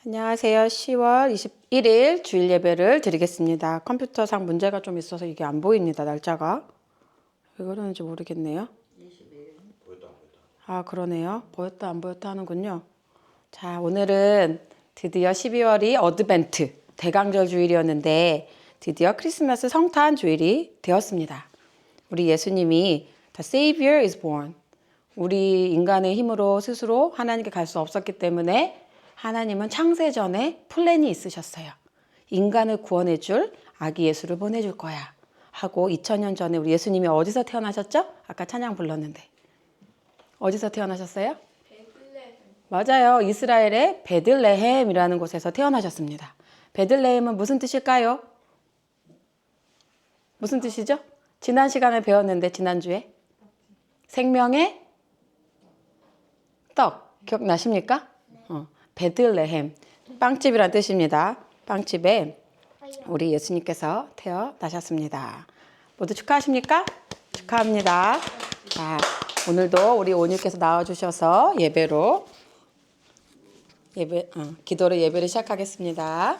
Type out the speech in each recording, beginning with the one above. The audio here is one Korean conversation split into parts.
안녕하세요. 10월 21일 주일 예배를 드리겠습니다. 컴퓨터상 문제가 좀 있어서 이게 안 보입니다. 날짜가. 왜 그러는지 모르겠네요. 21일. 보였다 안 보였다. 아, 그러네요. 보였다 안 보였다 하는군요. 자, 오늘은 드디어 12월이 어드벤트 대강절 주일이었는데 드디어 크리스마스 성탄 주일이 되었습니다. 우리 예수님이 The Savior is born. 우리 인간의 힘으로 스스로 하나님께 갈 수 없었기 때문에 하나님은 창세전에 플랜이 있으셨어요. 인간을 구원해 줄 아기 예수를 보내줄 거야 하고 2000년 전에 우리 예수님이 어디서 태어나셨죠? 아까 찬양 불렀는데. 어디서 태어나셨어요? 베들레헴. 맞아요. 이스라엘의 베들레헴이라는 곳에서 태어나셨습니다. 베들레헴은 무슨 뜻일까요? 무슨 뜻이죠? 지난 시간에 배웠는데 지난주에 생명의 떡 기억나십니까? 베들레헴 빵집이란 뜻입니다. 빵집에 우리 예수님께서 태어나셨습니다. 모두 축하하십니까? 축하합니다. 자, 오늘도 우리 오님께서 나와주셔서 기도로 예배를 시작하겠습니다.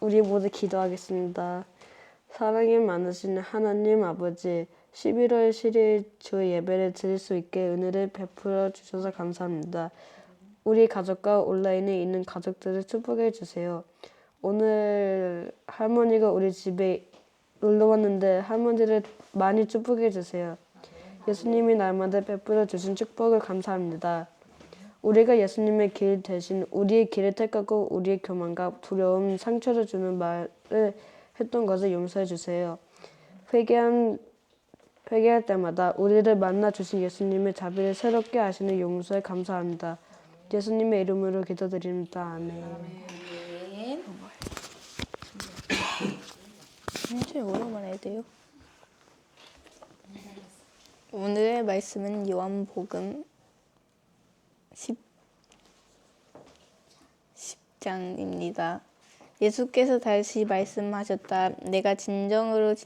우리 모두 기도하겠습니다. 사랑이 많으신 하나님 아버지, 11월 7일 주 예배를 드릴 수 있게 은혜를 베풀어 주셔서 감사합니다. 우리 가족과 온라인에 있는 가족들을 축복해 주세요. 오늘 할머니가 우리 집에 놀러 왔는데 할머니를 많이 축복해 주세요. 예수님이 날마다 베풀어 주신 축복을 감사합니다. 우리가 예수님의 길 대신 우리의 길을 택하고 우리의 교만과 두려움, 상처를 주는 말을 했던 것을 용서해 주세요. 회개할 때마다 우리를 만나 주신 예수님의 자비를 새롭게 하시는 용서에 감사합니다. 예수님의 이름으로 기도드립니다. 아멘. 진짜 오랜만에 해야 돼요. 오늘의 말씀은 요한복음 10장입니다. 예수께서 다시 말씀하셨다. 내가 진정으로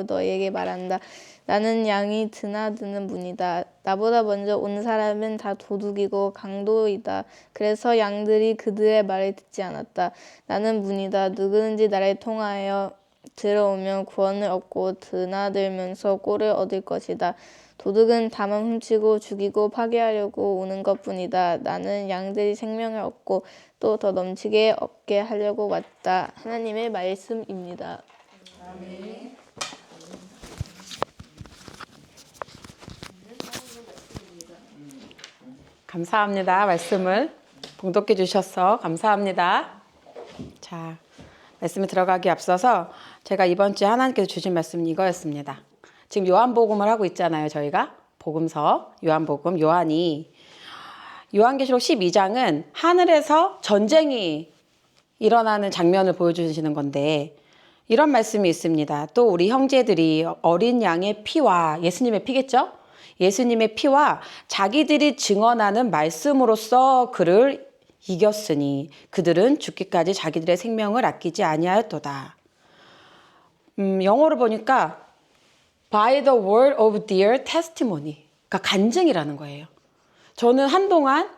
너희에게 말한다. 나는 양이 드나드는 문이다. 나보다 먼저 온 사람은 다 도둑이고 강도이다. 그래서 양들이 그들의 말을 듣지 않았다. 나는 문이다. 누구든지 나를 통하여 들어오면 구원을 얻고 드나들면서 꼴을 얻을 것이다. 도둑은 다만 훔치고 죽이고 파괴하려고 오는 것뿐이다. 나는 양들이 생명을 얻고 또 더 넘치게 얻게 하려고 왔다. 하나님의 말씀입니다. 아멘. 감사합니다. 말씀을 봉독해 주셔서 감사합니다. 자, 말씀에 들어가기 앞서서 제가 이번 주에 하나님께서 주신 말씀은 이거였습니다. 지금 요한복음을 하고 있잖아요. 저희가 복음서 요한복음 요한계시록 12장은 하늘에서 전쟁이 일어나는 장면을 보여주시는 건데 이런 말씀이 있습니다. 또 우리 형제들이 어린 양의 피와 예수님의 피겠죠? 예수님의 피와 자기들이 증언하는 말씀으로써 그를 이겼으니 그들은 죽기까지 자기들의 생명을 아끼지 아니하였도다. 영어로 보니까 by the word of their testimony, 그러니까 간증이라는 거예요. 저는 한동안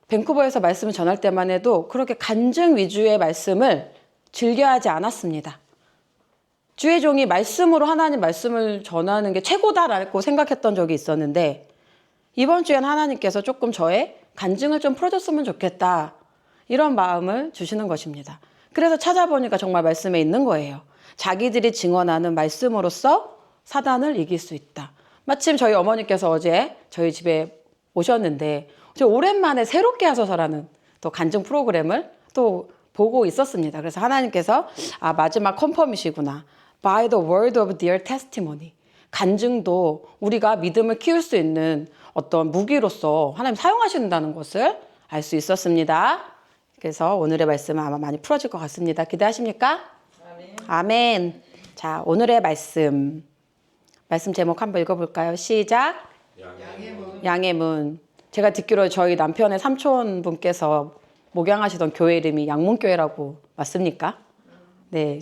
밴쿠버에서 말씀을 전할 때만 해도 그렇게 간증 위주의 말씀을 즐겨하지 않았습니다. 주의 종이 말씀으로 하나님 말씀을 전하는 게 최고다라고 생각했던 적이 있었는데 이번 주엔 하나님께서 조금 저의 간증을 좀 풀어줬으면 좋겠다 이런 마음을 주시는 것입니다. 그래서 찾아보니까 정말 말씀에 있는 거예요. 자기들이 증언하는 말씀으로써 사단을 이길 수 있다. 마침 저희 어머니께서 어제 저희 집에 오셨는데 오랜만에 새롭게 하소서라는 또 간증 프로그램을 또 보고 있었습니다. 그래서 하나님께서 마지막 컨펌이시구나. By the word of their testimony. 간증도 우리가 믿음을 키울 수 있는 어떤 무기로서 하나님 사용하신다는 것을 알 수 있었습니다. 그래서 오늘의 말씀은 아마 많이 풀어질 것 같습니다. 기대하십니까? 아멘. 아멘. 자, 오늘의 말씀 제목 한번 읽어볼까요? 시작. 양의 문. 제가 듣기로 저희 남편의 삼촌 분께서 목양하시던 교회 이름이 양문교회라고 맞습니까? 네.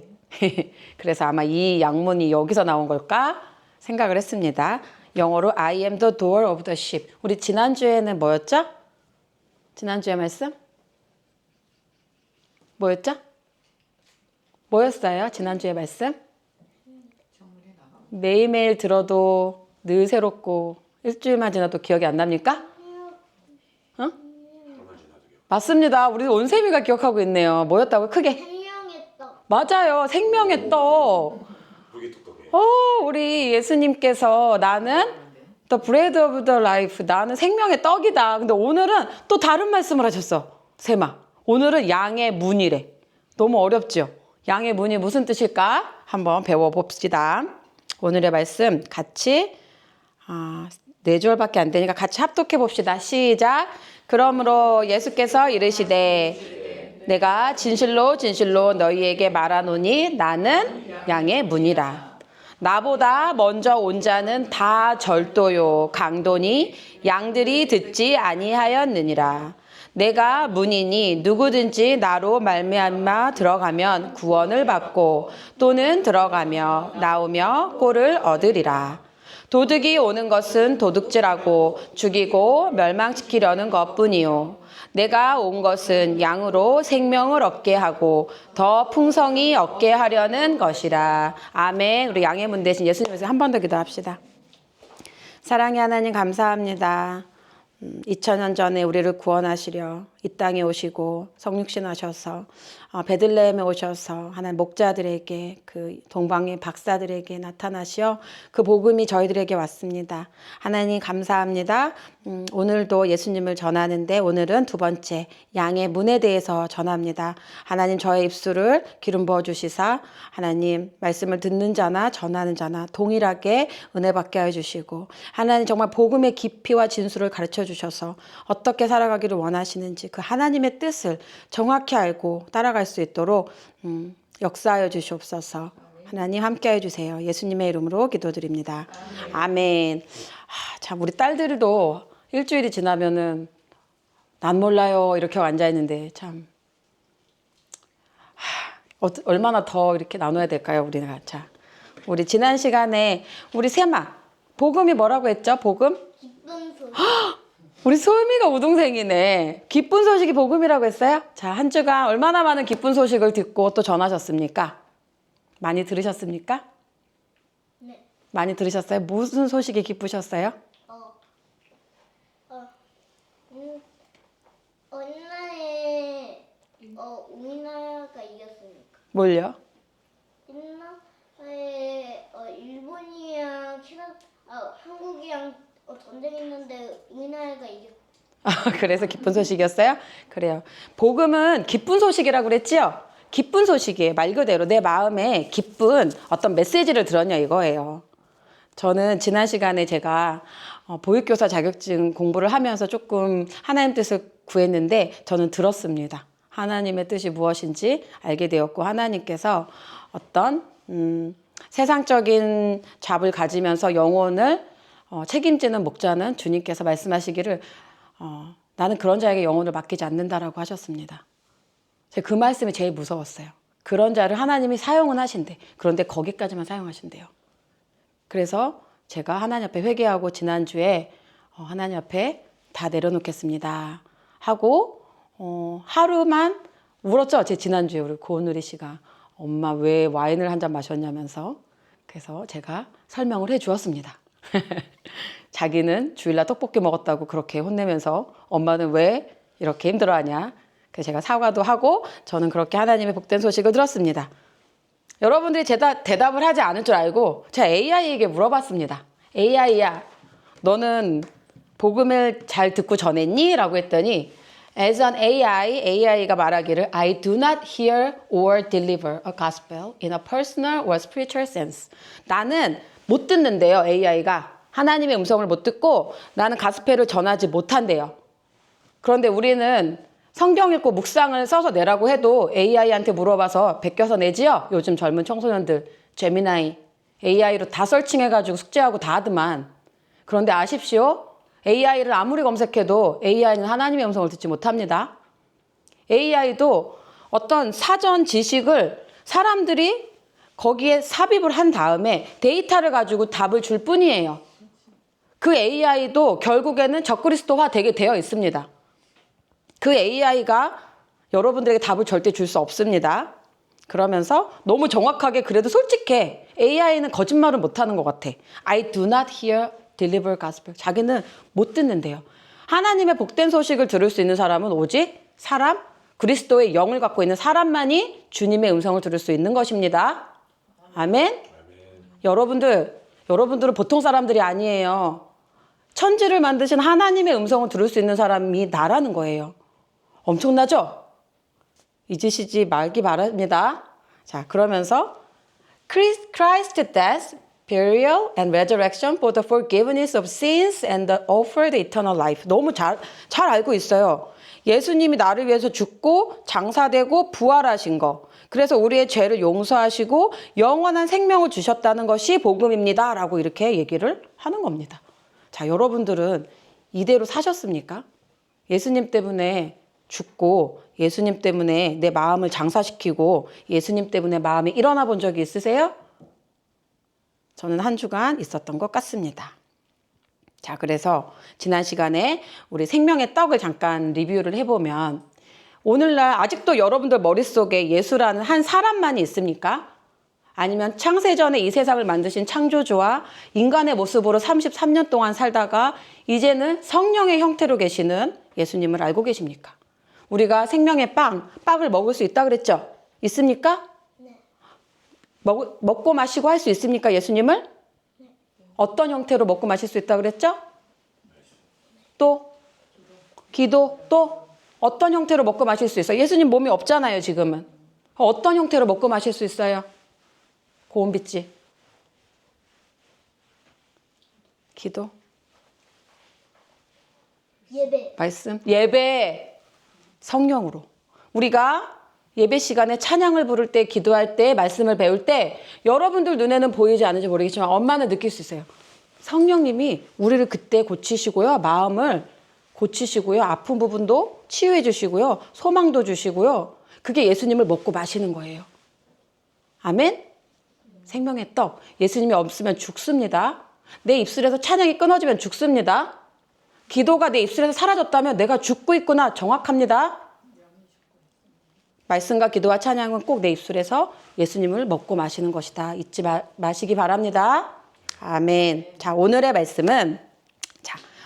그래서 아마 이 양문이 여기서 나온 걸까 생각을 했습니다. 영어로 I am the door of the sheep. 우리 지난주에는 뭐였죠? 지난주에 말씀? 뭐였죠? 뭐였어요? 지난주에 말씀? 매일매일 들어도 늘 새롭고 일주일만 지나도 기억이 안 납니까? 어? 맞습니다. 우리 온세미가 기억하고 있네요. 뭐였다고요? 크게. 생명의 떡. 맞아요. 생명의 떡. 그게 똑똑해. 우리 예수님께서 나는 the bread of the life. 나는 생명의 떡이다. 근데 오늘은 또 다른 말씀을 하셨어. 세마. 오늘은 양의 문이래. 너무 어렵죠? 양의 문이 무슨 뜻일까? 한번 배워봅시다. 오늘의 말씀 같이 4절밖에 안 되니까 같이 합독해 봅시다. 시작. 그러므로 예수께서 이르시되 내가 진실로 진실로 너희에게 말하노니 나는 양의 문이라. 나보다 먼저 온 자는 다 절도요 강도니 양들이 듣지 아니하였느니라. 내가 문이니 누구든지 나로 말미암아 들어가면 구원을 받고 또는 들어가며 나오며 꼴을 얻으리라. 도둑이 오는 것은 도둑질하고 죽이고 멸망시키려는 것뿐이요 내가 온 것은 양으로 생명을 얻게 하고 더 풍성히 얻게 하려는 것이라. 아멘. 우리 양의 문 대신 예수님에서 한 번 더 기도합시다. 사랑의 하나님 감사합니다. 2000년 전에 우리를 구원하시려 이 땅에 오시고 성육신 하셔서 베들레헴에 오셔서 하나님 목자들에게 그 동방의 박사들에게 나타나시어 그 복음이 저희들에게 왔습니다. 하나님 감사합니다. 오늘도 예수님을 전하는데 오늘은 두 번째 양의 문에 대해서 전합니다. 하나님 저의 입술을 기름 부어주시사 하나님 말씀을 듣는 자나 전하는 자나 동일하게 은혜 받게 해주시고 하나님 정말 복음의 깊이와 진수를 가르쳐 주셔서 어떻게 살아가기를 원하시는지 그 하나님의 뜻을 정확히 알고 따라갈 수 있도록 역사하여 주시옵소서. 하나님 함께 해주세요. 예수님의 이름으로 기도드립니다. 아멘. 참 우리 딸들도 일주일이 지나면은 난 몰라요 이렇게 앉아있는데 참 얼마나 더 이렇게 나눠야 될까요 우리가. 자, 우리 지난 시간에 우리 세마 복음이 뭐라고 했죠? 복음? 기쁜 소식. 우리 소미가 우동생이네. 기쁜 소식이 복음이라고 했어요? 자, 한 주간 얼마나 많은 기쁜 소식을 듣고 또 전하셨습니까? 많이 들으셨습니까? 네. 많이 들으셨어요? 무슨 소식이 기쁘셨어요? 옛날에 우리나라가 이겼으니까. 뭘요? 옛날에 일본이랑 한국이랑 전쟁했는데 우리나라가 이겼. 그래서 기쁜 소식이었어요? 그래요. 복음은 기쁜 소식이라고 그랬죠? 기쁜 소식이에요. 말 그대로 내 마음에 기쁜 어떤 메시지를 들었냐 이거예요. 저는 지난 시간에 제가 보육교사 자격증 공부를 하면서 조금 하나님 뜻을 구했는데 저는 들었습니다. 하나님의 뜻이 무엇인지 알게 되었고 하나님께서 어떤 세상적인 잡을 가지면서 영혼을 책임지는 목자는 주님께서 말씀하시기를 나는 그런 자에게 영혼을 맡기지 않는다라고 하셨습니다. 제가 그 말씀이 제일 무서웠어요. 그런 자를 하나님이 사용은 하신대. 그런데 거기까지만 사용하신대요. 그래서 제가 하나님 앞에 회개하고 지난주에 하나님 앞에 다 내려놓겠습니다 하고 하루만 울었죠. 제 지난주에 우리 고은누리 씨가 엄마 왜 와인을 한 잔 마셨냐면서. 그래서 제가 설명을 해 주었습니다. 자기는 주일날 떡볶이 먹었다고 그렇게 혼내면서 엄마는 왜 이렇게 힘들어하냐. 그래서 제가 사과도 하고 저는 그렇게 하나님의 복된 소식을 들었습니다. 여러분들이 대답을 하지 않을 줄 알고 제가 AI에게 물어봤습니다. AI야, 너는 복음을 잘 듣고 전했니? 라고 했더니 As an AI가 말하기를 I do not hear or deliver a gospel in a personal or spiritual sense. 나는 못 듣는데요, AI가. 하나님의 음성을 못 듣고 나는 가스펠을 전하지 못한대요. 그런데 우리는 성경 읽고 묵상을 써서 내라고 해도 AI한테 물어봐서 베껴서 내지요. 요즘 젊은 청소년들 제미나이 AI로 다 설칭해가지고 숙제하고 다 하더만. 그런데 아십시오. AI를 아무리 검색해도 AI는 하나님의 음성을 듣지 못합니다. AI도 어떤 사전 지식을 사람들이 거기에 삽입을 한 다음에 데이터를 가지고 답을 줄 뿐이에요. 그 AI도 결국에는 적그리스도화 되게 되어 있습니다. 그 AI가 여러분들에게 답을 절대 줄 수 없습니다. 그러면서 너무 정확하게 그래도 솔직해. AI는 거짓말을 못하는 것 같아. I do not hear deliver gospel. 자기는 못 듣는데요. 하나님의 복된 소식을 들을 수 있는 사람은 오직 사람, 그리스도의 영을 갖고 있는 사람만이 주님의 음성을 들을 수 있는 것입니다. 아멘. 여러분들은 보통 사람들이 아니에요. 천지를 만드신 하나님의 음성을 들을 수 있는 사람이 나라는 거예요. 엄청나죠? 잊으시지 말기 바랍니다. 자, 그러면서 Christ's death, burial, and resurrection for the forgiveness of sins and the offered eternal life. 너무 잘 알고 있어요. 예수님이 나를 위해서 죽고 장사되고 부활하신 거. 그래서 우리의 죄를 용서하시고 영원한 생명을 주셨다는 것이 복음입니다. 라고 이렇게 얘기를 하는 겁니다. 자, 여러분들은 이대로 사셨습니까? 예수님 때문에 죽고 예수님 때문에 내 마음을 장사시키고 예수님 때문에 마음이 일어나 본 적이 있으세요? 저는 한 주간 있었던 것 같습니다. 자, 그래서 지난 시간에 우리 생명의 떡을 잠깐 리뷰를 해보면 오늘날 아직도 여러분들 머릿속에 예수라는 한 사람만이 있습니까? 아니면 창세전에 이 세상을 만드신 창조주와 인간의 모습으로 33년 동안 살다가 이제는 성령의 형태로 계시는 예수님을 알고 계십니까? 우리가 생명의 빵을 먹을 수 있다 그랬죠? 있습니까? 네. 먹고 마시고 할 수 있습니까? 예수님을? 네. 어떤 형태로 먹고 마실 수 있다 그랬죠? 또 기도, 또 어떤 형태로 먹고 마실 수 있어요? 예수님 몸이 없잖아요, 지금은. 어떤 형태로 먹고 마실 수 있어요? 고운빛지. 기도. 예배. 말씀. 예배. 성령으로. 우리가 예배 시간에 찬양을 부를 때, 기도할 때, 말씀을 배울 때 여러분들 눈에는 보이지 않는지 모르겠지만 엄마는 느낄 수 있어요. 성령님이 우리를 그때 고치시고요. 마음을 고치시고요. 아픈 부분도 치유해 주시고요. 소망도 주시고요. 그게 예수님을 먹고 마시는 거예요. 아멘? 생명의 떡. 예수님이 없으면 죽습니다. 내 입술에서 찬양이 끊어지면 죽습니다. 기도가 내 입술에서 사라졌다면 내가 죽고 있구나. 정확합니다. 말씀과 기도와 찬양은 꼭 내 입술에서 예수님을 먹고 마시는 것이다. 잊지 마시기 바랍니다. 아멘. 자, 오늘의 말씀은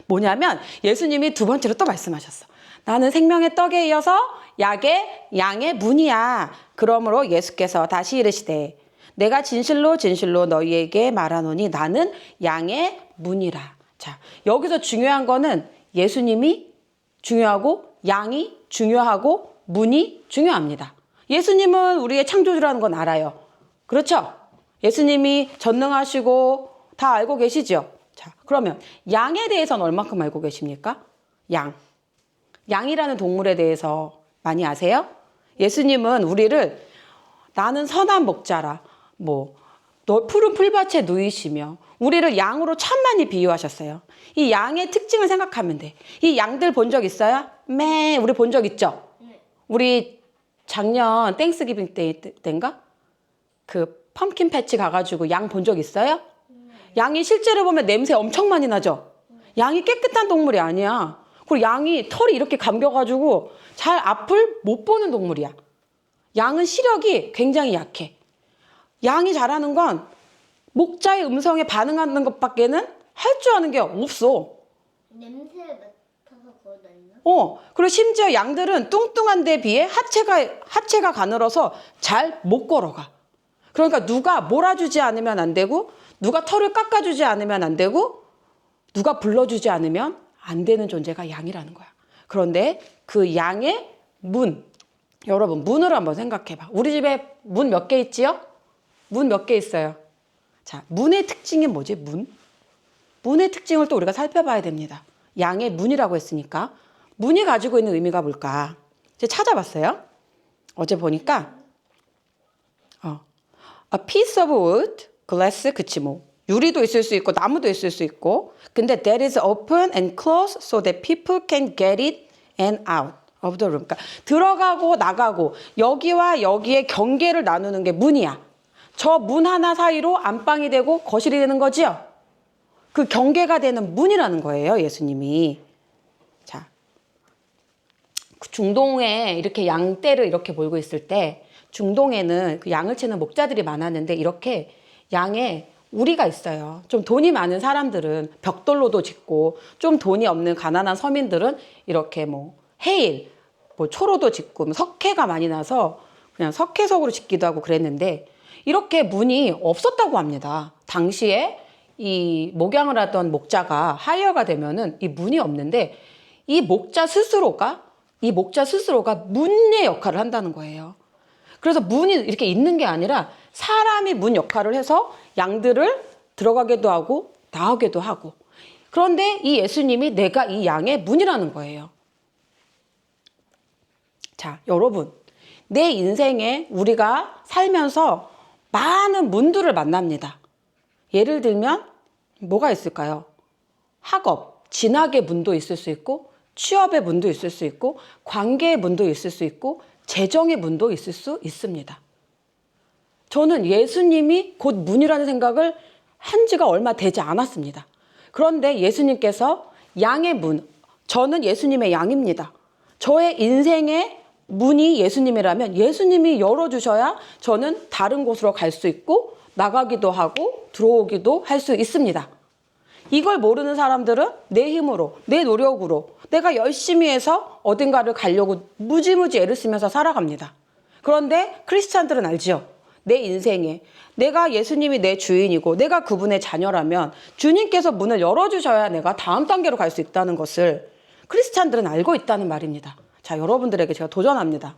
뭐냐면 예수님이 두 번째로 또 말씀하셨어. 나는 생명의 떡에 이어서 양의 문이야. 그러므로 예수께서 다시 이르시되 내가 진실로 진실로 너희에게 말하노니 나는 양의 문이라. 자, 여기서 중요한 거는 예수님이 중요하고 양이 중요하고 문이 중요합니다. 예수님은 우리의 창조주라는 건 알아요. 그렇죠? 예수님이 전능하시고 다 알고 계시죠? 자, 그러면 양에 대해서는 얼마큼 알고 계십니까? 양이라는 동물에 대해서 많이 아세요? 예수님은 우리를 나는 선한 목자라, 너 푸른 풀밭에 누이시며 우리를 양으로 참 많이 비유하셨어요. 이 양의 특징을 생각하면 돼. 이 양들 본 적 있어요? 우리 본 적 있죠? 네. 우리 작년 땡스기빙 때인가? 그 펌킨 패치 가가지고 양 본 적 있어요? 양이 실제로 보면 냄새 엄청 많이 나죠? 양이 깨끗한 동물이 아니야. 그리고 양이 털이 이렇게 감겨가지고 잘 앞을 못 보는 동물이야. 양은 시력이 굉장히 약해. 양이 잘하는 건 목자의 음성에 반응하는 것밖에는 할 줄 아는 게 없어. 냄새 맡아서 걸어다니나? 그리고 심지어 양들은 뚱뚱한 데 비해 하체가 가늘어서 잘 못 걸어가. 그러니까 누가 몰아주지 않으면 안 되고, 누가 털을 깎아주지 않으면 안 되고, 누가 불러주지 않으면 안 되는 존재가 양이라는 거야. 그런데 그 양의 문, 여러분 문을 한번 생각해봐. 우리 집에 문 몇 개 있지요? 문 몇 개 있어요? 자, 문의 특징이 뭐지? 문의 특징을 또 우리가 살펴봐야 됩니다. 양의 문이라고 했으니까 문이 가지고 있는 의미가 뭘까? 이제 찾아봤어요. 어제 보니까 a piece of wood, glass, 그치 유리도 있을 수 있고 나무도 있을 수 있고, 근데 that is open and closed so that people can get it and out of the room. 그러니까 들어가고 나가고 여기와 여기의 경계를 나누는 게 문이야. 저 문 하나 사이로 안방이 되고 거실이 되는 거지요. 그 경계가 되는 문이라는 거예요, 예수님이. 자, 그 중동에 이렇게 양떼를 이렇게 몰고 있을 때 중동에는 그 양을 치는 목자들이 많았는데 이렇게 양에 우리가 있어요. 좀 돈이 많은 사람들은 벽돌로도 짓고 좀 돈이 없는 가난한 서민들은 이렇게 뭐 해일, 뭐 초로도 짓고 뭐 석회가 많이 나서 그냥 석회석으로 짓기도 하고 그랬는데 이렇게 문이 없었다고 합니다. 당시에 이 목양을 하던 목자가 하이어가 되면은 이 문이 없는데 이 목자 스스로가 문의 역할을 한다는 거예요. 그래서 문이 이렇게 있는 게 아니라 사람이 문 역할을 해서 양들을 들어가게도 하고 나오게도 하고. 그런데 이 예수님이 내가 이 양의 문이라는 거예요. 자, 여러분, 내 인생에 우리가 살면서 많은 문들을 만납니다. 예를 들면 뭐가 있을까요? 학업, 진학의 문도 있을 수 있고 취업의 문도 있을 수 있고 관계의 문도 있을 수 있고 재정의 문도 있을 수 있습니다. 저는 예수님이 곧 문이라는 생각을 한 지가 얼마 되지 않았습니다. 그런데 예수님께서 양의 문, 저는 예수님의 양입니다. 저의 인생의 문이 예수님이라면 예수님이 열어주셔야 저는 다른 곳으로 갈 수 있고 나가기도 하고 들어오기도 할 수 있습니다. 이걸 모르는 사람들은 내 힘으로, 내 노력으로 내가 열심히 해서 어딘가를 가려고 무지무지 애를 쓰면서 살아갑니다. 그런데 크리스찬들은 알지요. 내 인생에 내가 예수님이 내 주인이고 내가 그분의 자녀라면 주님께서 문을 열어주셔야 내가 다음 단계로 갈 수 있다는 것을 크리스찬들은 알고 있다는 말입니다. 자, 여러분들에게 제가 도전합니다.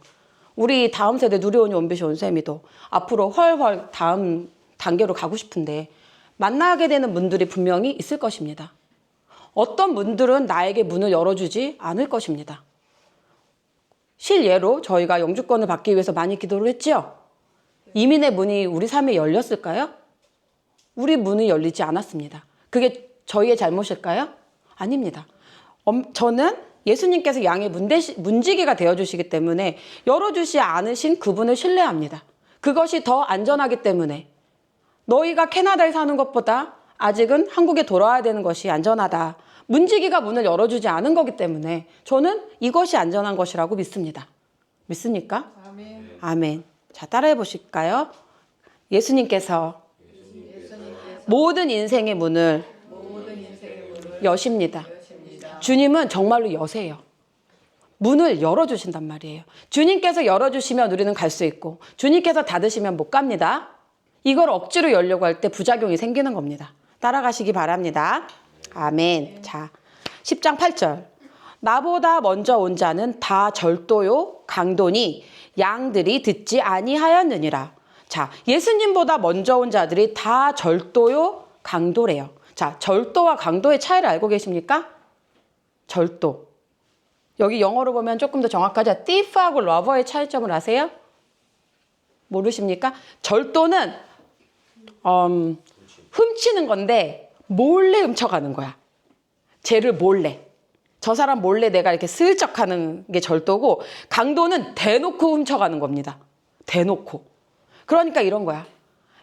우리 다음 세대 누리온이 원빛이 온쌤이도 앞으로 훨훨 다음 단계로 가고 싶은데 만나게 되는 문들이 분명히 있을 것입니다. 어떤 문들은 나에게 문을 열어주지 않을 것입니다. 실예로 저희가 영주권을 받기 위해서 많이 기도를 했지요. 이민의 문이 우리 삶에 열렸을까요? 우리 문이 열리지 않았습니다. 그게 저희의 잘못일까요? 아닙니다. 저는 예수님께서 양의 문지기가 되어주시기 때문에 열어주지 않으신 그분을 신뢰합니다. 그것이 더 안전하기 때문에 너희가 캐나다에 사는 것보다 아직은 한국에 돌아와야 되는 것이 안전하다. 문지기가 문을 열어주지 않은 거기 때문에 저는 이것이 안전한 것이라고 믿습니다. 믿습니까? 아멘. 아멘. 자, 따라해 보실까요? 예수님께서 모든 인생의 문을 여십니다. 주님은 정말로 여세요. 문을 열어주신단 말이에요. 주님께서 열어주시면 우리는 갈 수 있고 주님께서 닫으시면 못 갑니다. 이걸 억지로 열려고 할 때 부작용이 생기는 겁니다. 따라가시기 바랍니다. 아멘. 자, 10장 8절. 나보다 먼저 온 자는 다 절도요 강도니 양들이 듣지 아니하였느니라. 자, 예수님보다 먼저 온 자들이 다 절도요 강도래요. 자, 절도와 강도의 차이를 알고 계십니까? 절도. 여기 영어로 보면 조금 더 정확하죠. thief하고 lover의 차이점을 아세요? 모르십니까? 절도는 훔치는 건데 몰래 훔쳐가는 거야. 쟤를 몰래. 저 사람 몰래 내가 이렇게 슬쩍 하는 게 절도고 강도는 대놓고 훔쳐가는 겁니다. 대놓고. 그러니까 이런 거야.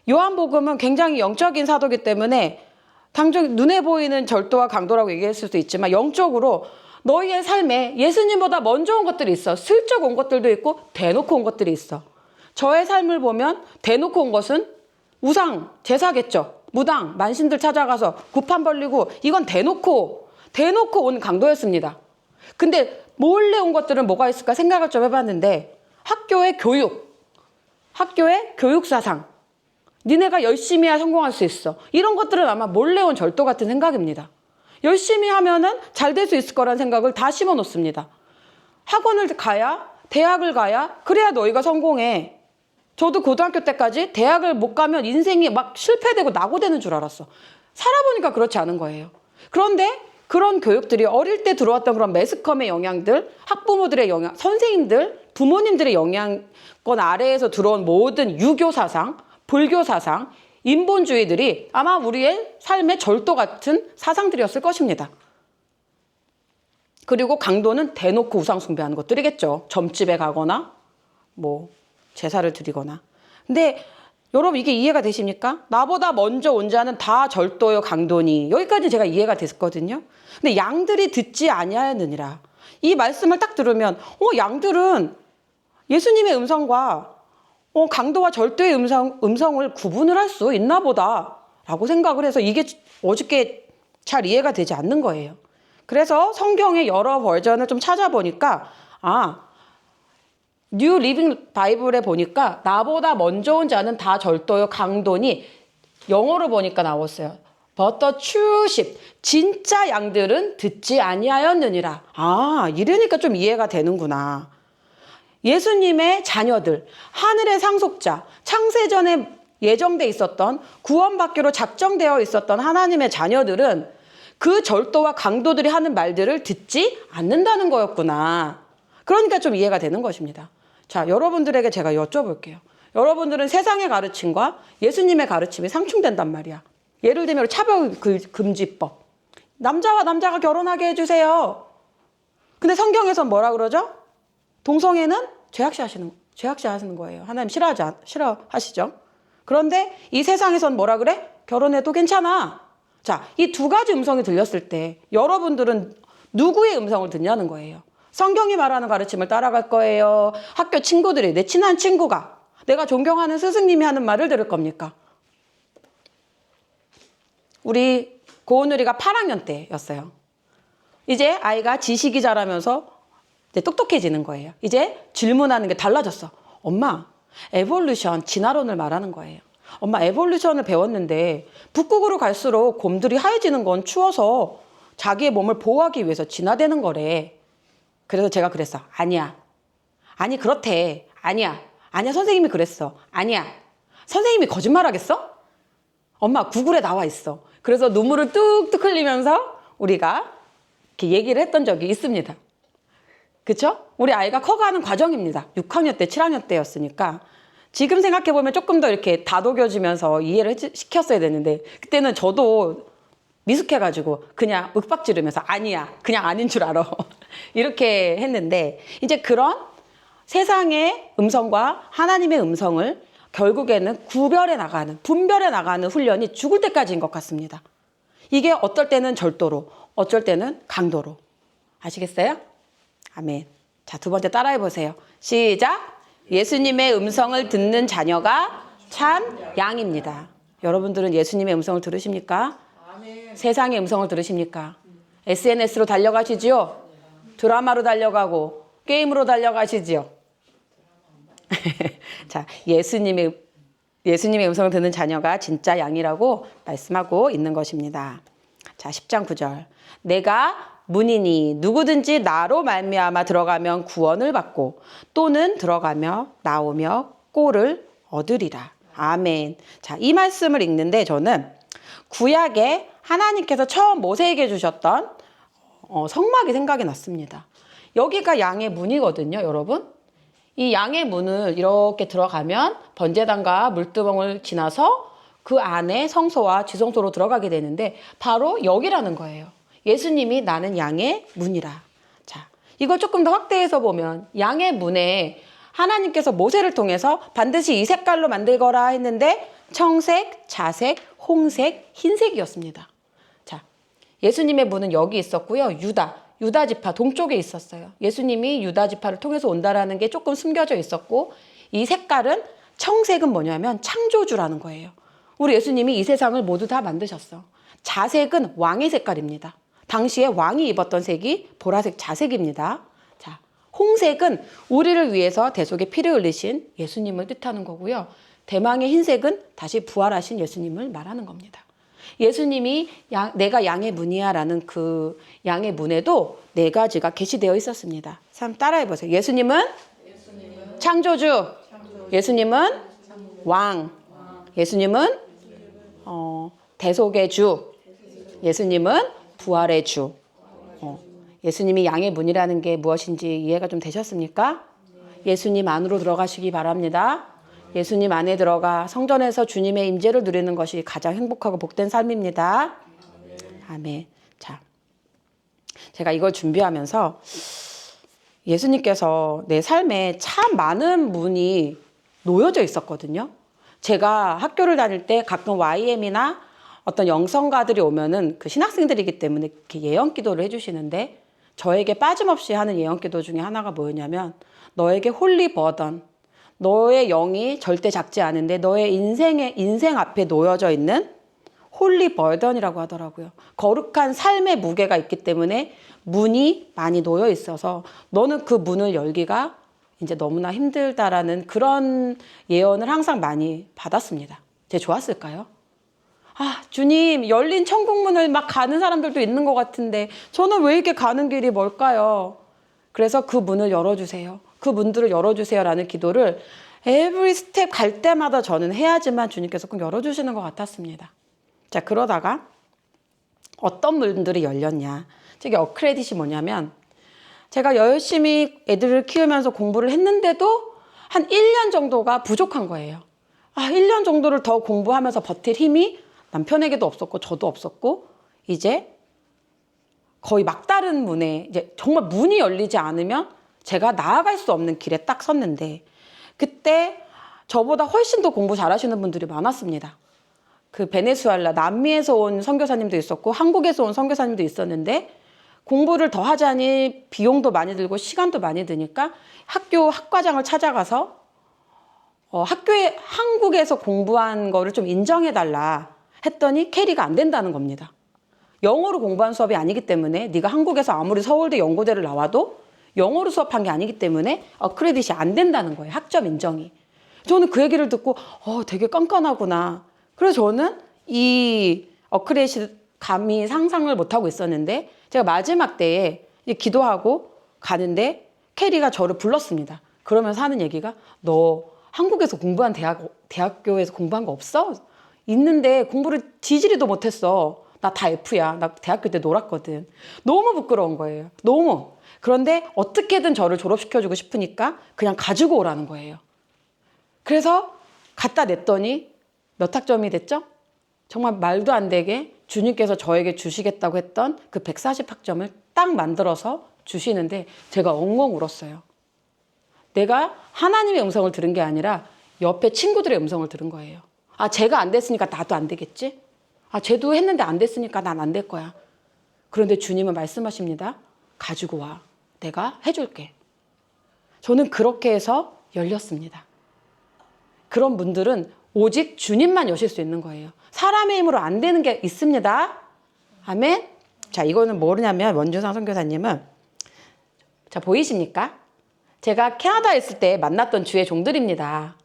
요한복음은 굉장히 영적인 사도이기 때문에 당장 눈에 보이는 절도와 강도라고 얘기할 수도 있지만 영적으로 너희의 삶에 예수님보다 먼저 온 것들이 있어. 슬쩍 온 것들도 있고 대놓고 온 것들이 있어. 저의 삶을 보면 대놓고 온 것은 우상, 제사겠죠. 무당, 만신들 찾아가서 구판 벌리고 이건 대놓고 온 강도였습니다. 근데 몰래 온 것들은 뭐가 있을까 생각을 좀 해봤는데 학교의 교육 사상, 니네가 열심히 해야 성공할 수 있어. 이런 것들은 아마 몰래 온 절도 같은 생각입니다. 열심히 하면은 잘 될 수 있을 거라는 생각을 다 심어놓습니다. 학원을 가야, 대학을 가야, 그래야 너희가 성공해. 저도 고등학교 때까지 대학을 못 가면 인생이 막 실패되고 낙오되는 줄 알았어. 살아보니까 그렇지 않은 거예요. 그런데 그런 교육들이 어릴 때 들어왔던 그런 매스컴의 영향들, 학부모들의 영향, 선생님들, 부모님들의 영향권 아래에서 들어온 모든 유교 사상, 불교 사상, 인본주의들이 아마 우리의 삶의 절도 같은 사상들이었을 것입니다. 그리고 강도는 대놓고 우상 숭배하는 것들이겠죠. 점집에 가거나 뭐 제사를 드리거나. 근데 여러분 이게 이해가 되십니까? 나보다 먼저 온 자는 다 절도요 강도니. 여기까지 제가 이해가 됐거든요. 근데 양들이 듣지 아니하였느니라. 이 말씀을 딱 들으면 양들은 예수님의 음성과 강도와 절도의 음성을 구분을 할 수 있나 보다 라고 생각을 해서 이게 어저께 잘 이해가 되지 않는 거예요. 그래서 성경의 여러 버전을 좀 찾아보니까 뉴 리빙 바이블에 보니까 나보다 먼저 온 자는 다 절도요 강도니 영어로 보니까 나왔어요. But the true sheep, 진짜 양들은 듣지 아니하였느니라. 이러니까 좀 이해가 되는구나. 예수님의 자녀들, 하늘의 상속자, 창세전에 예정돼 있었던 구원받기로 작정되어 있었던 하나님의 자녀들은 그 절도와 강도들이 하는 말들을 듣지 않는다는 거였구나. 그러니까 좀 이해가 되는 것입니다. 자, 여러분들에게 제가 여쭤볼게요. 여러분들은 세상의 가르침과 예수님의 가르침이 상충된단 말이야. 예를 들면 차별금지법. 남자와 남자가 결혼하게 해주세요. 근데 성경에선 뭐라 그러죠? 동성애는 죄악시하시는 거예요. 하나님 싫어하시죠? 그런데 이 세상에선 뭐라 그래? 결혼해도 괜찮아. 자, 이 두 가지 음성이 들렸을 때 여러분들은 누구의 음성을 듣냐는 거예요. 성경이 말하는 가르침을 따라갈 거예요. 학교 친구들이, 내 친한 친구가, 내가 존경하는 스승님이 하는 말을 들을 겁니까? 우리 고은우리가 8학년 때였어요. 이제 아이가 지식이 자라면서 이제 똑똑해지는 거예요. 이제 질문하는 게 달라졌어. 엄마, 에볼루션, 진화론을 말하는 거예요. 엄마, 에볼루션을 배웠는데 북극으로 갈수록 곰들이 하얘지는 건 추워서 자기의 몸을 보호하기 위해서 진화되는 거래. 그래서 제가 그랬어. 아니야. 아니, 그렇대. 아니야. 아니야, 선생님이 그랬어. 아니야. 선생님이 거짓말하겠어? 엄마, 구글에 나와 있어. 그래서 눈물을 뚝뚝 흘리면서 우리가 이렇게 얘기를 했던 적이 있습니다. 그쵸? 우리 아이가 커가는 과정입니다. 6학년 때, 7학년 때였으니까. 지금 생각해보면 조금 더 이렇게 다독여주면서 이해를 시켰어야 되는데, 그때는 저도 미숙해가지고 그냥 윽박 지르면서 아니야, 그냥 아닌 줄 알아. 이렇게 했는데, 이제 그런 세상의 음성과 하나님의 음성을 결국에는 구별해 나가는, 분별해 나가는 훈련이 죽을 때까지인 것 같습니다. 이게 어떨 때는 절도로, 어쩔 때는 강도로. 아시겠어요? 아멘. 자, 두 번째 따라해 보세요. 시작. 예수님의 음성을 듣는 자녀가 참 양입니다. 여러분들은 예수님의 음성을 들으십니까? 세상의 음성을 들으십니까? SNS로 달려가시지요? 드라마로 달려가고 게임으로 달려가시지요? 자, 예수님의 음성을 듣는 자녀가 진짜 양이라고 말씀하고 있는 것입니다. 자, 10장 9절. 내가 문이니 누구든지 나로 말미암아 들어가면 구원을 받고 또는 들어가며 나오며 꼴을 얻으리라. 아멘. 자, 이 말씀을 읽는데 저는 구약에 하나님께서 처음 모세에게 주셨던 성막이 생각이 났습니다. 여기가 양의 문이거든요, 여러분. 이 양의 문을 이렇게 들어가면 번제단과 물두멍을 지나서 그 안에 성소와 지성소로 들어가게 되는데 바로 여기라는 거예요. 예수님이 나는 양의 문이라. 자, 이걸 조금 더 확대해서 보면 양의 문에 하나님께서 모세를 통해서 반드시 이 색깔로 만들거라 했는데 청색, 자색, 홍색, 흰색이었습니다. 자, 예수님의 문은 여기 있었고요. 유다 지파 동쪽에 있었어요. 예수님이 유다 지파를 통해서 온다라는 게 조금 숨겨져 있었고 이 색깔은 청색은 뭐냐면 창조주라는 거예요. 우리 예수님이 이 세상을 모두 다 만드셨어. 자색은 왕의 색깔입니다. 당시에 왕이 입었던 색이 보라색 자색입니다. 자, 홍색은 우리를 위해서 대속의 피를 흘리신 예수님을 뜻하는 거고요. 대망의 흰색은 다시 부활하신 예수님을 말하는 겁니다. 예수님이 내가 양의 문이야 라는 그 양의 문에도 네 가지가 게시되어 있었습니다. 한번 따라해보세요. 예수님은 창조주, 예수님은 왕, 예수님은 대속의 주, 예수님은 부활의 주. 예수님이 양의 문이라는 게 무엇인지 이해가 좀 되셨습니까? 예수님 안으로 들어가시기 바랍니다. 예수님 안에 들어가 성전에서 주님의 임재를 누리는 것이 가장 행복하고 복된 삶입니다. 아멘. 자, 제가 이걸 준비하면서 예수님께서 내 삶에 참 많은 문이 놓여져 있었거든요. 제가 학교를 다닐 때 가끔 YM이나 어떤 영성가들이 오면은 그 신학생들이기 때문에 이렇게 예언 기도를 해주시는데 저에게 빠짐없이 하는 예언 기도 중에 하나가 뭐였냐면 너에게 홀리 버던, 너의 영이 절대 작지 않은데 너의 인생 앞에 놓여져 있는 홀리 버던이라고 하더라고요. 거룩한 삶의 무게가 있기 때문에 문이 많이 놓여 있어서 너는 그 문을 열기가 이제 너무나 힘들다라는 그런 예언을 항상 많이 받았습니다. 되게 좋았을까요? 아, 주님, 열린 천국문을 막 가는 사람들도 있는 것 같은데 저는 왜 이렇게 가는 길이 멀까요? 그래서 그 문을 열어주세요. 그 문들을 열어주세요라는 기도를 every step 갈 때마다 저는 해야지만 주님께서 꼭 열어주시는 것 같았습니다. 자, 그러다가 어떤 문들이 열렸냐. 저게 어크레딧이 뭐냐면 제가 열심히 애들을 키우면서 공부를 했는데도 한 1년 정도가 부족한 거예요. 아, 1년 정도를 더 공부하면서 버틸 힘이 남편에게도 없었고 저도 없었고 이제 거의 막다른 문에 이제 정말 문이 열리지 않으면 제가 나아갈 수 없는 길에 딱 섰는데 그때 저보다 훨씬 더 공부 잘하시는 분들이 많았습니다. 그 베네수엘라 남미에서 온 선교사님도 있었고 한국에서 온 선교사님도 있었는데 공부를 더 하자니 비용도 많이 들고 시간도 많이 드니까 학과장을 찾아가서 학교에 한국에서 공부한 거를 좀 인정해달라 했더니 캐리가 안 된다는 겁니다. 영어로 공부한 수업이 아니기 때문에 네가 한국에서 아무리 서울대 연고대를 나와도 영어로 수업한 게 아니기 때문에 크레딧이 안 된다는 거예요. 학점 인정이. 저는 그 얘기를 듣고 되게 깐깐하구나. 그래서 저는 이 크레딧 감히 상상을 못하고 있었는데 제가 마지막 때에 기도하고 가는데 캐리가 저를 불렀습니다. 그러면서 하는 얘기가 너 한국에서 공부한 대학교에서 공부한 거 없어? 있는데 공부를 지지리도 못했어. 나 다 F야. 나 대학교 때 놀았거든. 너무 부끄러운 거예요. 너무. 그런데 어떻게든 저를 졸업시켜주고 싶으니까 그냥 가지고 오라는 거예요. 그래서 갖다 냈더니 몇 학점이 됐죠? 정말 말도 안 되게 주님께서 저에게 주시겠다고 했던 그 140학점을 딱 만들어서 주시는데 제가 엉엉 울었어요. 내가 하나님의 음성을 들은 게 아니라 옆에 친구들의 음성을 들은 거예요. 아, 제가 안 됐으니까 나도 안 되겠지? 아, 쟤도 했는데 안 됐으니까 난 안 될 거야. 그런데 주님은 말씀하십니다. 가지고 와. 내가 해줄게. 저는 그렇게 해서 열렸습니다. 그런 분들은 오직 주님만 여실 수 있는 거예요. 사람의 힘으로 안 되는 게 있습니다. 아멘. 자, 이거는 뭐냐면 원준상 선교사님은 자, 보이십니까? 제가 캐나다에 있을 때 만났던 주의 종들입니다.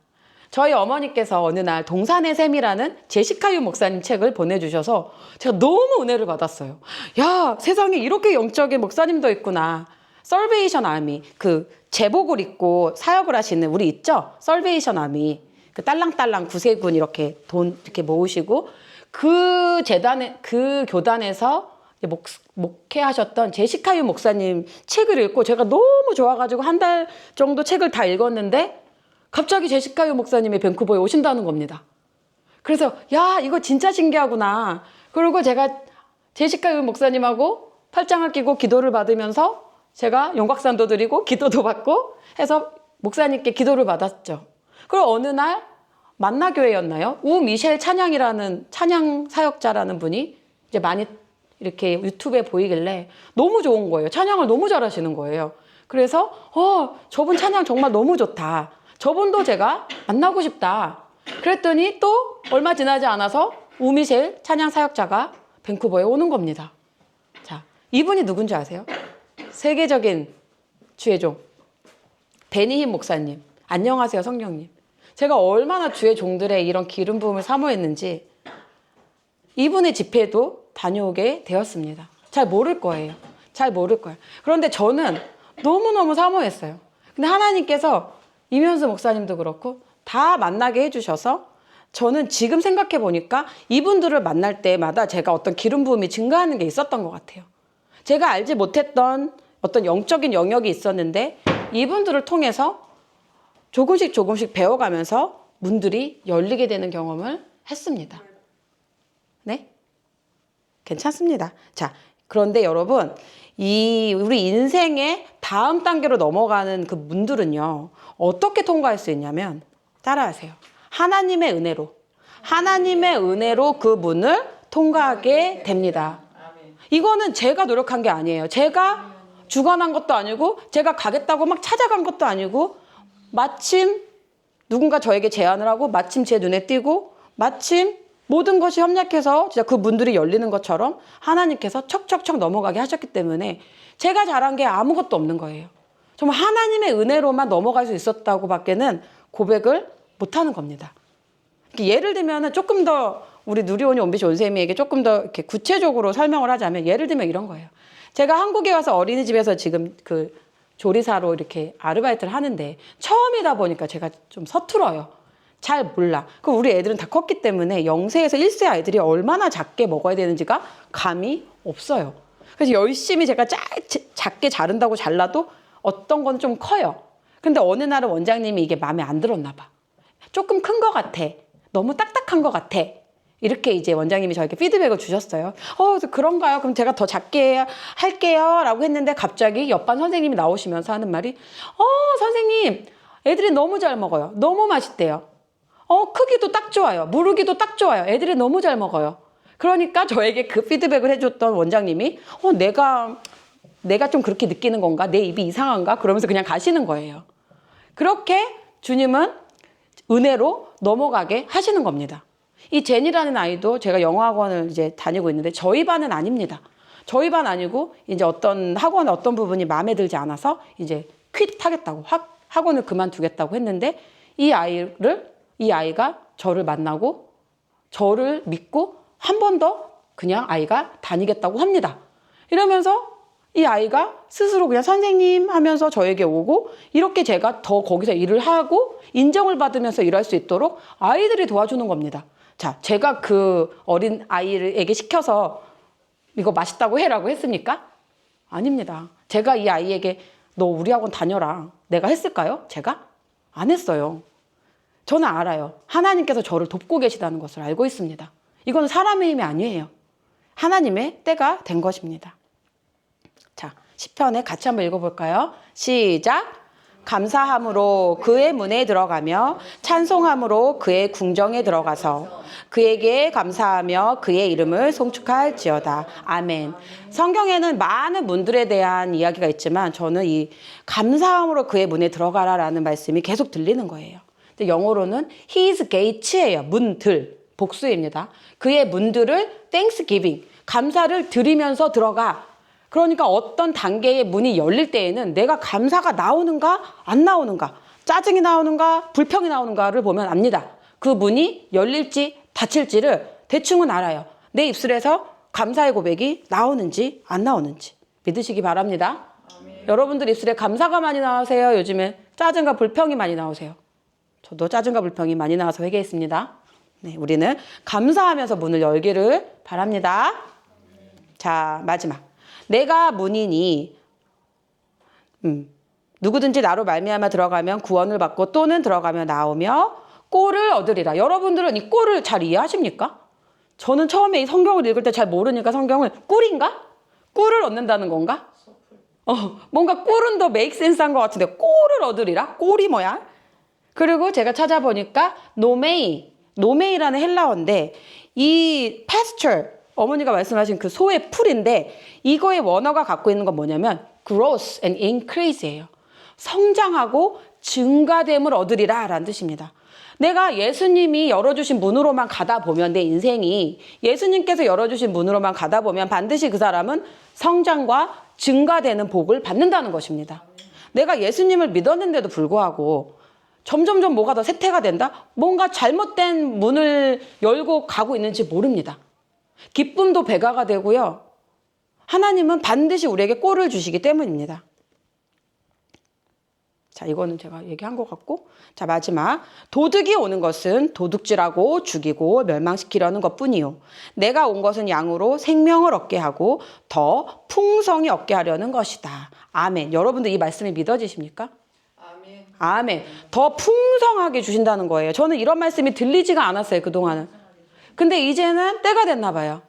저희 어머니께서 어느 날 동산의 샘이라는 제시카유 목사님 책을 보내주셔서 제가 너무 은혜를 받았어요. 야, 세상에 이렇게 영적인 목사님도 있구나. 설베이션 아미, 그 제복을 입고 사역을 하시는 우리 있죠? 설베이션 아미. 그 딸랑딸랑 구세군 이렇게 돈 이렇게 모으시고 그 재단에 그 교단에서 목회하셨던 제시카유 목사님 책을 읽고 제가 너무 좋아가지고 한 달 정도 책을 다 읽었는데 갑자기 제시카유 목사님이 밴쿠버에 오신다는 겁니다. 그래서 야, 이거 진짜 신기하구나. 그리고 제가 제시카유 목사님하고 팔짱을 끼고 기도를 받으면서 제가 영곽산도 드리고 기도도 받고 해서 목사님께 기도를 받았죠. 그리고 어느 날 만나교회였나요? 우미셸 찬양이라는 찬양 사역자라는 분이 이제 많이 이렇게 유튜브에 보이길래 너무 좋은 거예요. 찬양을 너무 잘하시는 거예요. 그래서 저분 찬양 정말 너무 좋다. 저분도 제가 만나고 싶다. 그랬더니 또 얼마 지나지 않아서 우미셸 찬양 사역자가 밴쿠버에 오는 겁니다. 자, 이분이 누군지 아세요? 세계적인 주의종 베니힘 목사님. 안녕하세요, 성령님. 제가 얼마나 주의 종들의 이런 기름 부음을 사모했는지 이분의 집회도 다녀오게 되었습니다. 잘 모를 거예요. 잘 모를 거예요. 그런데 저는 너무너무 사모했어요. 근데 하나님께서 이면수 목사님도 그렇고 다 만나게 해주셔서 저는 지금 생각해 보니까 이분들을 만날 때마다 제가 어떤 기름 부음이 증가하는 게 있었던 것 같아요. 제가 알지 못했던 어떤 영적인 영역이 있었는데 이분들을 통해서 조금씩 배워가면서 문들이 열리게 되는 경험을 했습니다. 네? 괜찮습니다. 자, 그런데 여러분, 우리 인생의 다음 단계로 넘어가는 그 문들은요, 어떻게 통과할 수 있냐면, 따라하세요. 하나님의 은혜로 그 문을 통과하게 됩니다. 이거는 제가 노력한 게 아니에요. 제가 주관한 것도 아니고 제가 가겠다고 막 찾아간 것도 아니고 마침 누군가 저에게 제안을 하고 마침 제 눈에 띄고 마침 모든 것이 협력해서 진짜 그 문들이 열리는 것처럼 하나님께서 척척척 넘어가게 하셨기 때문에 제가 잘한 게 아무것도 없는 거예요. 정말 하나님의 은혜로만 넘어갈 수 있었다고 밖에는 고백을 못하는 겁니다. 예를 들면 조금 더 우리 누리온이 온비시 온세미에게 조금 더 이렇게 구체적으로 설명을 하자면 예를 들면 이런 거예요. 제가 한국에 와서 어린이집에서 지금 그 조리사로 이렇게 아르바이트를 하는데 처음이다 보니까 제가 좀 서툴어요. 잘 몰라. 그럼 우리 애들은 다 컸기 때문에 0세에서 1세 아이들이 얼마나 작게 먹어야 되는지가 감이 없어요. 그래서 열심히 제가 작게 자른다고 잘라도 어떤 건 좀 커요. 근데 어느 날은 원장님이 이게 마음에 안 들었나 봐. 조금 큰 것 같아. 너무 딱딱한 것 같아. 이렇게 이제 원장님이 저에게 피드백을 주셨어요. 그런가요? 그럼 제가 더 작게 할게요. 라고 했는데 갑자기 옆반 선생님이 나오시면서 하는 말이 선생님 애들이 너무 잘 먹어요. 너무 맛있대요. 크기도 딱 좋아요. 무르기도 딱 좋아요. 애들이 너무 잘 먹어요. 그러니까 저에게 그 피드백을 해줬던 원장님이 내가 좀 그렇게 느끼는 건가? 내 입이 이상한가? 그러면서 그냥 가시는 거예요. 그렇게 주님은 은혜로 넘어가게 하시는 겁니다. 이 제니라는 아이도 제가 영어학원을 이제 다니고 있는데 저희 반은 아닙니다. 저희 반 아니고 이제 어떤 학원의 어떤 부분이 마음에 들지 않아서 이제 퀴트하겠다고 학원을 그만두겠다고 했는데 이 아이가 저를 만나고 저를 믿고 한 번 더 그냥 아이가 다니겠다고 합니다. 이러면서 이 아이가 스스로 그냥 선생님 하면서 저에게 오고 이렇게 제가 더 거기서 일을 하고 인정을 받으면서 일할 수 있도록 아이들이 도와주는 겁니다. 자, 제가 그 어린 아이에게 시켜서 이거 맛있다고 해라고 했습니까? 아닙니다. 제가 이 아이에게 너 우리 학원 다녀라. 내가 했을까요? 제가? 안 했어요. 저는 알아요. 하나님께서 저를 돕고 계시다는 것을 알고 있습니다. 이건 사람의 힘이 아니에요. 하나님의 때가 된 것입니다. 자, 시편에 같이 한번 읽어볼까요? 시작! 감사함으로 그의 문에 들어가며 찬송함으로 그의 궁정에 들어가서 그에게 감사하며 그의 이름을 송축할지어다. 아멘. 성경에는 많은 문들에 대한 이야기가 있지만 저는 이 감사함으로 그의 문에 들어가라라는 말씀이 계속 들리는 거예요. 근데 영어로는 his gates예요. 문들. 복수입니다. 그의 문들을 thanksgiving, 감사를 드리면서 들어가. 그러니까 어떤 단계의 문이 열릴 때에는 내가 감사가 나오는가 안 나오는가, 짜증이 나오는가 불평이 나오는가를 보면 압니다. 그 문이 열릴지 닫힐지를 대충은 알아요. 내 입술에서 감사의 고백이 나오는지 안 나오는지 믿으시기 바랍니다. 여러분들 입술에 감사가 많이 나오세요? 요즘에 짜증과 불평이 많이 나오세요? 저도 짜증과 불평이 많이 나와서 회개했습니다. 네, 우리는 감사하면서 문을 열기를 바랍니다. 자, 마지막. 내가 문이니 누구든지 나로 말미암아 들어가면 구원을 받고 또는 들어가며 나오며 꼴을 얻으리라. 여러분들은 이 꼴을 잘 이해하십니까? 저는 처음에 이 성경을 읽을 때 잘 모르니까 성경을 꿀인가? 꿀을 얻는다는 건가? 뭔가 꿀은 더 메이크 센스한 것 같은데 꼴을 얻으리라? 꼴이 뭐야? 그리고 제가 찾아보니까 노메이라는 헬라어인데 이 pasture, 어머니가 말씀하신 그 소의 풀인데 이거의 원어가 갖고 있는 건 뭐냐면 growth and increase예요. 성장하고 증가됨을 얻으리라 라는 뜻입니다. 내가 예수님이 열어주신 문으로만 가다 보면 내 인생이 예수님께서 열어주신 문으로만 가다 보면 반드시 그 사람은 성장과 증가되는 복을 받는다는 것입니다. 내가 예수님을 믿었는데도 불구하고 점점점 뭐가 더 쇠퇴가 된다? 뭔가 잘못된 문을 열고 가고 있는지 모릅니다. 기쁨도 배가가 되고요. 하나님은 반드시 우리에게 꼴을 주시기 때문입니다. 자, 이거는 제가 얘기한 것 같고, 자, 마지막. 도둑이 오는 것은 도둑질하고 죽이고 멸망시키려는 것뿐이요. 내가 온 것은 양으로 생명을 얻게 하고 더 풍성히 얻게 하려는 것이다. 아멘. 여러분들 이 말씀이 믿어지십니까? 아멘. 아멘. 더 풍성하게 주신다는 거예요. 저는 이런 말씀이 들리지가 않았어요, 그동안은. 근데 이제는 때가 됐나 봐요.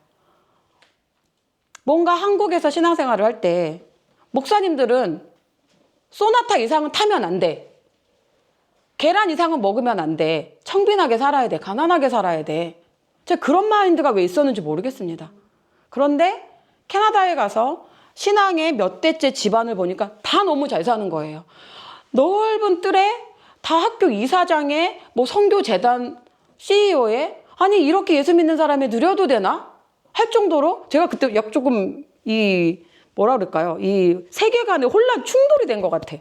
뭔가 한국에서 신앙생활을 할 때 목사님들은 소나타 이상은 타면 안 돼. 계란 이상은 먹으면 안 돼. 청빈하게 살아야 돼. 가난하게 살아야 돼. 제가 그런 마인드가 왜 있었는지 모르겠습니다. 그런데 캐나다에 가서 신앙의 몇 대째 집안을 보니까 다 너무 잘 사는 거예요. 넓은 뜰에 다 학교 이사장에 뭐 선교재단 CEO에 아니 이렇게 예수 믿는 사람이 누려도 되나? 할 정도로 제가 그때 조금 이 뭐라 그럴까요? 이 세계관의 혼란 충돌이 된 것 같아.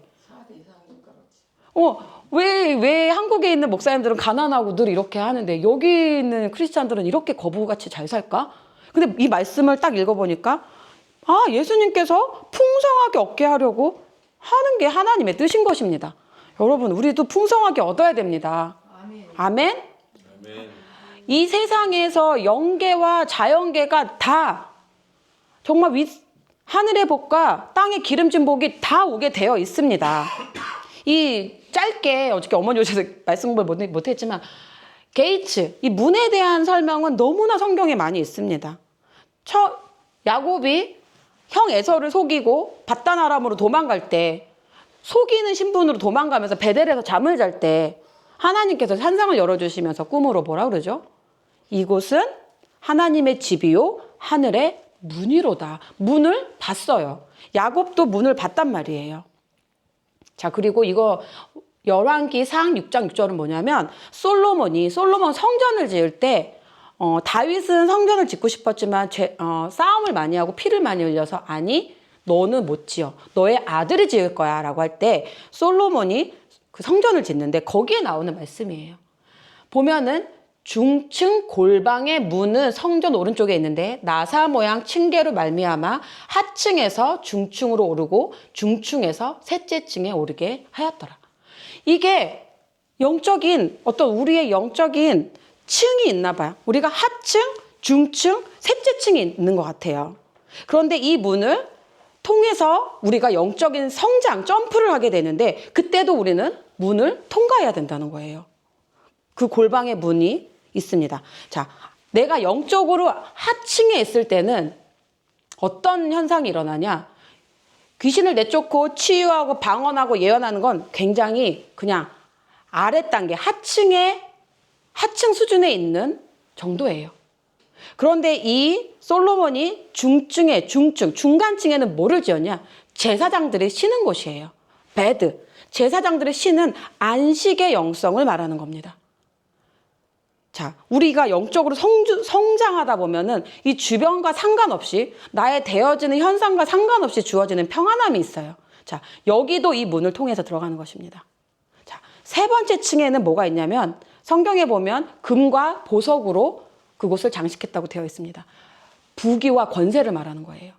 왜 한국에 있는 목사님들은 가난하고 늘 이렇게 하는데 여기 있는 크리스찬들은 이렇게 거부같이 잘 살까? 근데 이 말씀을 딱 읽어보니까 예수님께서 풍성하게 얻게 하려고 하는 게 하나님의 뜻인 것입니다. 여러분 우리도 풍성하게 얻어야 됩니다. 아멘? 아멘. 이 세상에서 영계와 자연계가 다 정말 하늘의 복과 땅의 기름진 복이 다 오게 되어 있습니다. 이 짧게 어저께 어머니 오셔서 말씀 공부를 못했지만 게이츠, 이 문에 대한 설명은 너무나 성경에 많이 있습니다. 야곱이 형 에서를 속이고 바단 아람으로 도망갈 때 속이는 신분으로 도망가면서 베델에서 잠을 잘 때 하나님께서 산상을 열어주시면서 꿈으로 뭐라 그러죠? 이곳은 하나님의 집이요 하늘의 문이로다. 문을 봤어요. 야곱도 문을 봤단 말이에요. 자, 그리고 이거 열왕기상 6장 6절은 뭐냐면 솔로몬 성전을 지을 때 다윗은 성전을 짓고 싶었지만 싸움을 많이 하고 피를 많이 흘려서 아니 너는 못 지어. 너의 아들이 지을 거야 라고 할 때 솔로몬이 그 성전을 짓는데 거기에 나오는 말씀이에요. 보면은 중층 골방의 문은 성전 오른쪽에 있는데 나사 모양 층계로 말미암아 하층에서 중층으로 오르고 중층에서 셋째 층에 오르게 하였더라. 이게 영적인 우리의 영적인 층이 있나 봐요. 우리가 하층, 중층, 셋째 층이 있는 것 같아요. 그런데 이 문을 통해서 우리가 영적인 성장, 점프를 하게 되는데 그때도 우리는 문을 통과해야 된다는 거예요. 그 골방의 문이 있습니다. 자, 내가 영적으로 하층에 있을 때는 어떤 현상이 일어나냐? 귀신을 내쫓고 치유하고 방언하고 예언하는 건 굉장히 그냥 아래 단계, 하층 수준에 있는 정도예요. 그런데 이 솔로몬이 중간층에는 뭐를 지었냐? 제사장들이 쉬는 곳이에요. 베드. 제사장들이 쉬는 안식의 영성을 말하는 겁니다. 자, 우리가 영적으로 성장하다 보면은 이 주변과 상관없이 나의 되어지는 현상과 상관없이 주어지는 평안함이 있어요. 자, 여기도 이 문을 통해서 들어가는 것입니다. 자, 세 번째 층에는 뭐가 있냐면 성경에 보면 금과 보석으로 그곳을 장식했다고 되어 있습니다. 부귀와 권세를 말하는 거예요.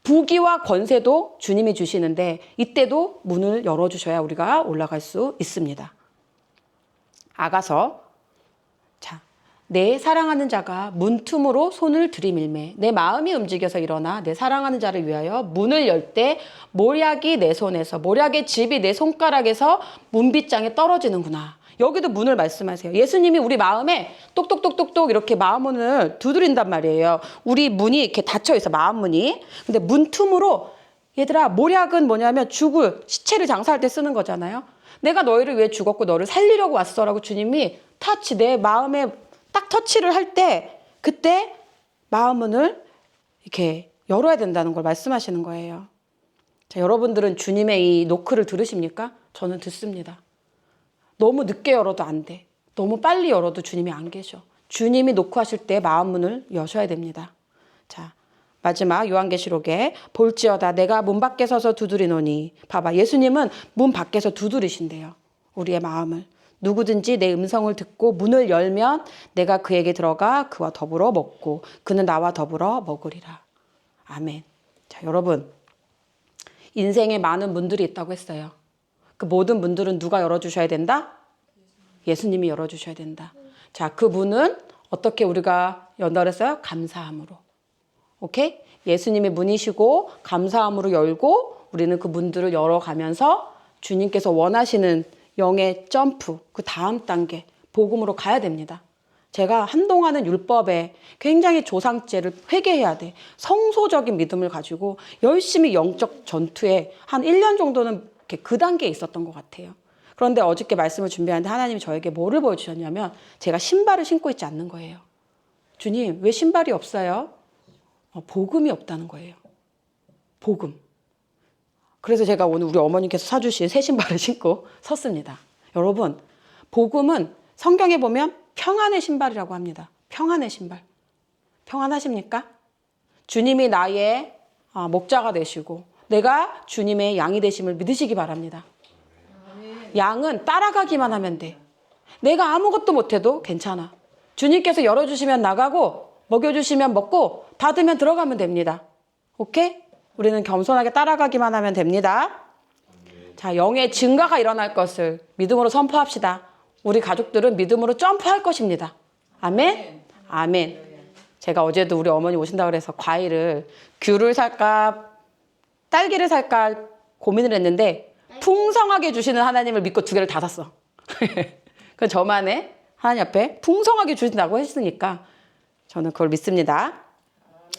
부귀와 권세도 주님이 주시는데 이때도 문을 열어주셔야 우리가 올라갈 수 있습니다. 아가서 내 사랑하는 자가 문틈으로 손을 들이밀매 내 마음이 움직여서 일어나 내 사랑하는 자를 위하여 문을 열 때 모략이 내 손에서 모략의 집이 내 손가락에서 문빗장에 떨어지는구나. 여기도 문을 말씀하세요. 예수님이 우리 마음에 똑똑똑똑똑 이렇게 마음 문을 두드린단 말이에요. 우리 문이 이렇게 닫혀 있어, 마음 문이. 근데 문틈으로 얘들아, 모략은 뭐냐면 죽을 시체를 장사할 때 쓰는 거잖아요. 내가 너희를 위해 죽었고 너를 살리려고 왔어라고 주님이 내 마음에 딱 터치를 할 때 그때 마음 문을 이렇게 열어야 된다는 걸 말씀하시는 거예요. 자, 여러분들은 주님의 이 노크를 들으십니까? 저는 듣습니다. 너무 늦게 열어도 안 돼. 너무 빨리 열어도 주님이 안 계셔. 주님이 노크하실 때 마음 문을 여셔야 됩니다. 자, 마지막 요한계시록에 볼지어다 내가 문 밖에 서서 두드리노니. 봐봐, 예수님은 문 밖에서 두드리신대요. 우리의 마음을. 누구든지 내 음성을 듣고 문을 열면 내가 그에게 들어가 그와 더불어 먹고 그는 나와 더불어 먹으리라. 아멘. 자, 여러분, 인생에 많은 문들이 있다고 했어요. 그 모든 문들은 누가 열어주셔야 된다? 예수님이 열어주셔야 된다. 자, 그 문은 어떻게 우리가 연다 그랬어요? 감사함으로. 오케이? 예수님의 문이시고 감사함으로 열고 우리는 그 문들을 열어가면서 주님께서 원하시는 영의 점프, 그 다음 단계, 복음으로 가야 됩니다. 제가 한동안은 율법에 굉장히 조상죄를 회개해야 돼. 성소적인 믿음을 가지고 열심히 영적 전투에 한 1년 정도는 이렇게 그 단계에 있었던 것 같아요. 그런데 어저께 말씀을 준비하는데 하나님이 저에게 뭐를 보여주셨냐면 제가 신발을 신고 있지 않는 거예요. 주님, 왜 신발이 없어요? 복음이 없다는 거예요. 복음. 그래서 제가 오늘 우리 어머님께서 사주신 새 신발을 신고 섰습니다. 여러분, 복음은 성경에 보면 평안의 신발이라고 합니다. 평안의 신발. 평안하십니까? 주님이 나의 목자가 되시고 내가 주님의 양이 되심을 믿으시기 바랍니다. 양은 따라가기만 하면 돼. 내가 아무것도 못해도 괜찮아. 주님께서 열어주시면 나가고 먹여주시면 먹고 닫으면 들어가면 됩니다. 오케이? 우리는 겸손하게 따라가기만 하면 됩니다. 자, 영의 증가가 일어날 것을 믿음으로 선포합시다. 우리 가족들은 믿음으로 점프할 것입니다. 아멘? 아멘. 제가 어제도 우리 어머니 오신다고 해서 과일을 귤을 살까 딸기를 살까 고민을 했는데 풍성하게 주시는 하나님을 믿고 2개를 다 샀어. 그건 저만의 하나님 앞에 풍성하게 주신다고 했으니까 저는 그걸 믿습니다.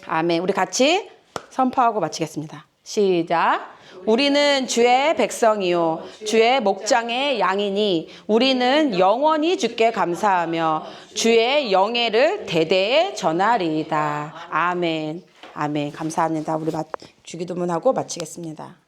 아멘. 우리 같이 선포하고 마치겠습니다. 시작. 우리는 주의 백성이요 주의 목장의 양이니 우리는 영원히 주께 감사하며 주의 영예를 대대에 전하리이다. 아멘. 아멘. 감사합니다. 우리 주기도문하고 마치겠습니다.